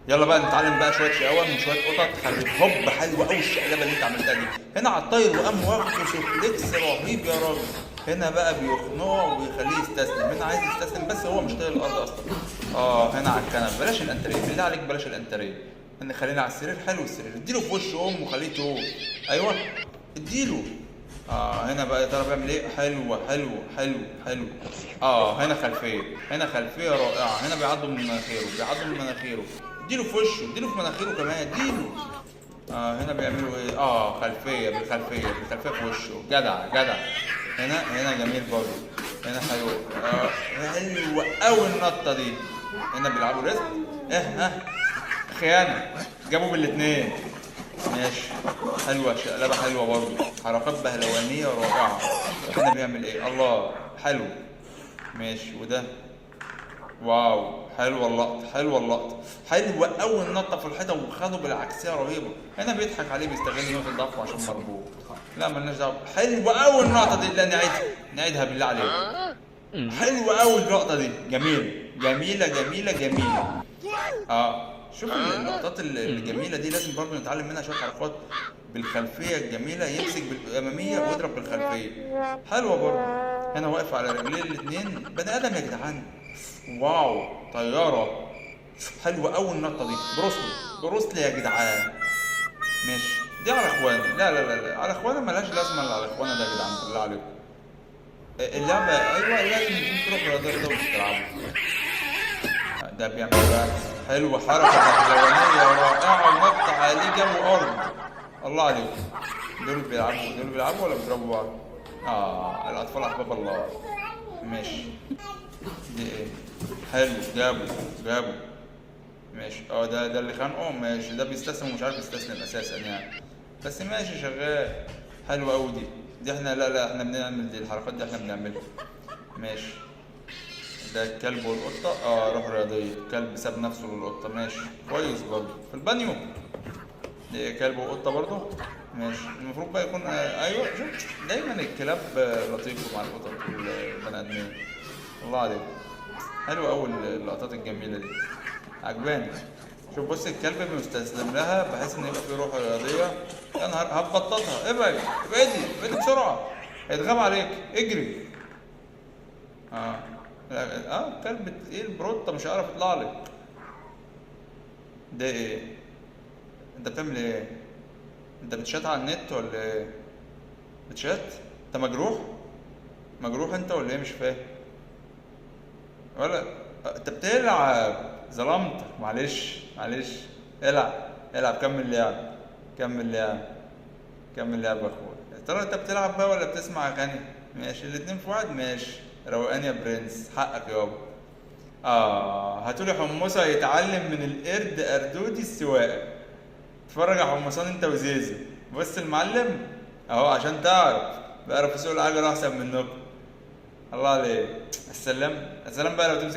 يلا بقى نتعلم بقى شويه شقاوه من شويه قطط خلي هوب. حلوه قوي الشقلبه اللي انت عملتها دي. هنا على الطاير وقام واخده سوفليكس رهيب يا راجل. هنا بقى بيخنقه ويخليه يستسلم. هنا عايز يستسلم بس هو مش طايق الارض اصلا. هنا على الكنب. بلاش الانتريه بالله عليك، بلاش الانتريه. خلينا على السرير. حلو السرير. اديله في وش امه وخليه يتوه. ايوه اديله. هنا بقى يا ترى بيعمل ايه؟ حلو حلو حلو حلو. هنا خلفيه. هنا خلفيه رائعه. هنا بيعضوا من مناخيره، بيعضوا من مناخيره. اديله في وشه، اديله في مناخيره كمان، اديله. هنا بيعملوا ايه؟ خلفيه بالخلفيه بالخلفيه في وشه. جدع جدع. هنا جميل برضه. هنا حلو. حلوه قوي النطه دي. هنا بيلعبوا رزق. خيانه. جابوا بالاثنين. ماشي. حلوه شقلبه حلوه برضه. حركات بهلوانيه رائعه. هنا بيعمل ايه؟ الله. حلو. ماشي. وده واو. حلوه اللقطه، حلوه اللقطه. حلوه قوي النطه في الحيطه وخده بالعكسيه رهيبه. هنا بيضحك عليه، بيستغل نقطه ضعفه عشان مربوط. لا مالناش دعوه. حلوه قوي النقطه دي. لا نعيدها، نعيدها بالله عليك. حلوه قوي اللقطه دي. جميله جميله جميله جميله. شوف اللقطات الجميله دي لازم برضو نتعلم منها شويه حركات. بالخلفيه الجميله يمسك بالاماميه ويضرب بالخلفيه. حلوه برضو. هنا واقف على رجليه الاثنين. بني ادم يا جدعان. واو طياره. حلوه قوي النقطه دي. بروسلي بروسلي يا جدعان. ماشي. دي على اخوانا. لا لا لا لا، على اخوانا ملهاش لازمه اللي على اخوانا ده يا جدعان بالله عليكم. اللعبه ايوه لازم يكون في روح رياضيه كده وانتوا بتلعبوا. ده بيعمل بقى. حلو حركه بهلوانيه رائعه ونط عليه جابوا ارض. الله عليكم. دول بيلعبوا ولا بيضربوا بعض؟ الاطفال احباب الله. ماشي. دي ايه؟ حلو. جابوا. ماشي. ده اللي خانقه. ماشي. ده بيستسلم ومش عارف يستسلم اساسا يعني. بس ماشي شغال. حلو قوي دي احنا لا احنا بنعمل دي الحركات دي احنا بنعملها. ماشي. ده الكلب والقطة. روح رياضية. الكلب ساب نفسه للقطة. ماشي كويس برضه. في البانيو. ده كلب وقطة برضه. ماشي. المفروض بقى يكون ايوه شوف دايما الكلاب لطيفة مع القطط والبني ادمين. الله عليك. حلو قوي اللقطات الجميلة دي. عجباني. شوف بص الكلب مستسلم لها بحيث ان يبقى في روح رياضية. يا نهار هتبططها. ابعدي بسرعة. هيتغاب عليك. اجري. كلب تقيل بروتة مش هيعرف يطلع لك. ده ايه؟ انت بتعمل ايه؟ انت بتشات على النت ولا ايه؟ بتشات؟ انت مجروح انت ولا ايه؟ مش فاهم. ولا انت بتلعب؟ ظلمتك. معلش. العب كمل لعب يا اخويا. يا ترى انت بتلعب بقى ولا بتسمع اغاني؟ ماشي الاتنين في واحد. ماشي. روقان يا برنس. حقك يابا. هاتولي حمصة يتعلم من القرد أردودي السواقة. اتفرج على حمصان انت وزيزو. بص المعلم اهو عشان تعرف بيعرف يسوق العجلة احسن منكم. الله عليك. السلام بقى لو تمسك